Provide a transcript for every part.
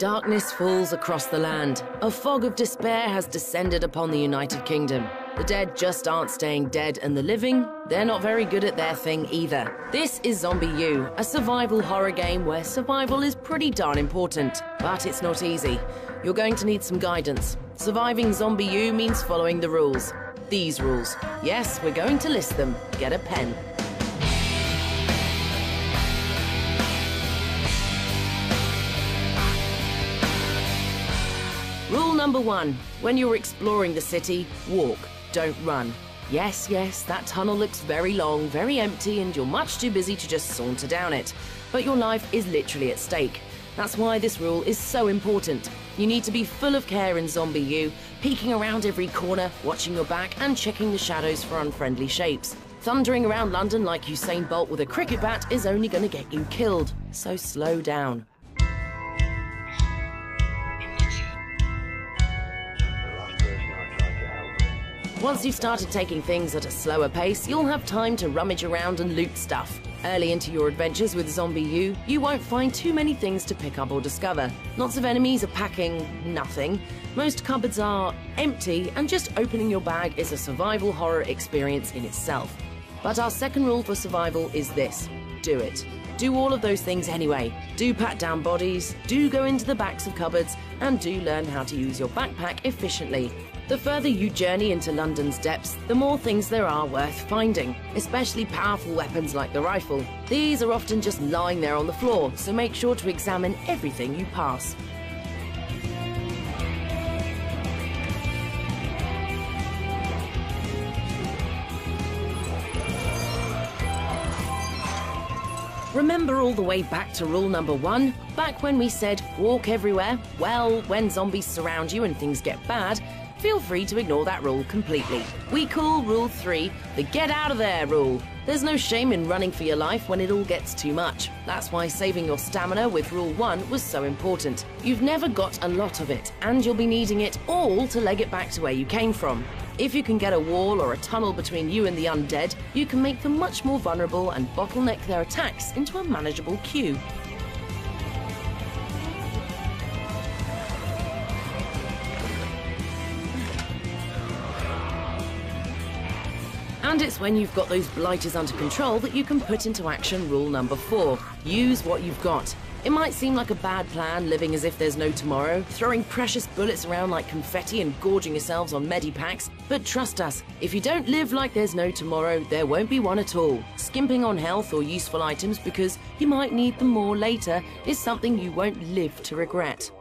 Darkness falls across the land. A fog of despair has descended upon the United Kingdom. The dead just aren't staying dead, and the living, they're not very good at their thing either. This is ZombiU, a survival horror game where survival is pretty darn important, but it's not easy. You're going to need some guidance. Surviving ZombiU means following the rules. These rules. Yes, we're going to list them. Get a pen. Rule number 1. When you're exploring the city, walk, don't run. Yes, that tunnel looks very long, very empty, and you're much too busy to just saunter down it. But your life is literally at stake. That's why this rule is so important. You need to be full of care in ZombiU, peeking around every corner, watching your back, and checking the shadows for unfriendly shapes. Thundering around London like Usain Bolt with a cricket bat is only going to get you killed, so slow down. Once you've started taking things at a slower pace, you'll have time to rummage around and loot stuff. Early into your adventures with ZombiU, you won't find too many things to pick up or discover. Lots of enemies are packing nothing. Most cupboards are empty, and just opening your bag is a survival horror experience in itself. But our second rule for survival is this: do it. Do all of those things anyway. Do pat down bodies, do go into the backs of cupboards, and do learn how to use your backpack efficiently. The further you journey into London's depths, the more things there are worth finding, especially powerful weapons like the rifle. These are often just lying there on the floor, so make sure to examine everything you pass. Remember all the way back to rule number 1? Back when we said walk everywhere? Well, when zombies surround you and things get bad, feel free to ignore that rule completely. We call rule 3 the get out of there rule. There's no shame in running for your life when it all gets too much. That's why saving your stamina with rule 1 was so important. You've never got a lot of it, and you'll be needing it all to leg it back to where you came from. If you can get a wall or a tunnel between you and the undead, you can make them much more vulnerable and bottleneck their attacks into a manageable queue. And it's when you've got those blighters under control that you can put into action rule number 4. Use what you've got. It might seem like a bad plan, living as if there's no tomorrow, throwing precious bullets around like confetti and gorging yourselves on medipacks, but trust us, if you don't live like there's no tomorrow, there won't be one at all. Skimping on health or useful items because you might need them more later is something you won't live to regret.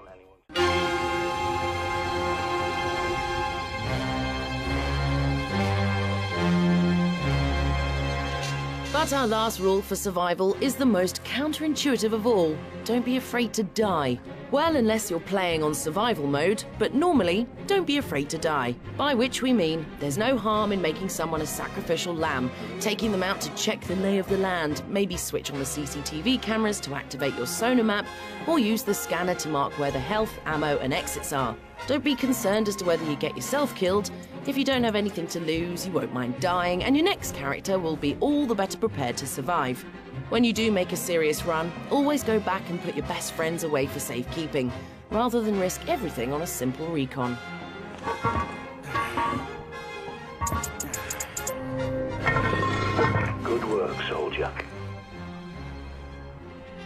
But our last rule for survival is the most counterintuitive of all. Don't be afraid to die. Well, unless you're playing on survival mode, but normally, don't be afraid to die. By which we mean, there's no harm in making someone a sacrificial lamb, taking them out to check the lay of the land, maybe switch on the CCTV cameras to activate your sonar map, or use the scanner to mark where the health, ammo, and exits are. Don't be concerned as to whether you get yourself killed. If you don't have anything to lose, you won't mind dying, and your next character will be all the better prepared to survive. When you do make a serious run, always go back and put your best friends away for safekeeping, rather than risk everything on a simple recon. Good work, soldier.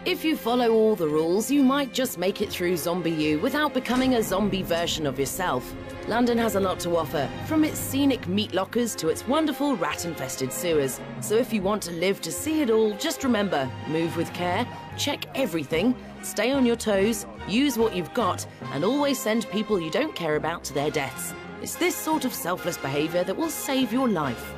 If you follow all the rules, you might just make it through ZombiU without becoming a zombie version of yourself. London has a lot to offer, from its scenic meat lockers to its wonderful rat-infested sewers. So if you want to live to see it all, just remember, move with care, check everything, stay on your toes, use what you've got, and always send people you don't care about to their deaths. It's this sort of selfless behaviour that will save your life.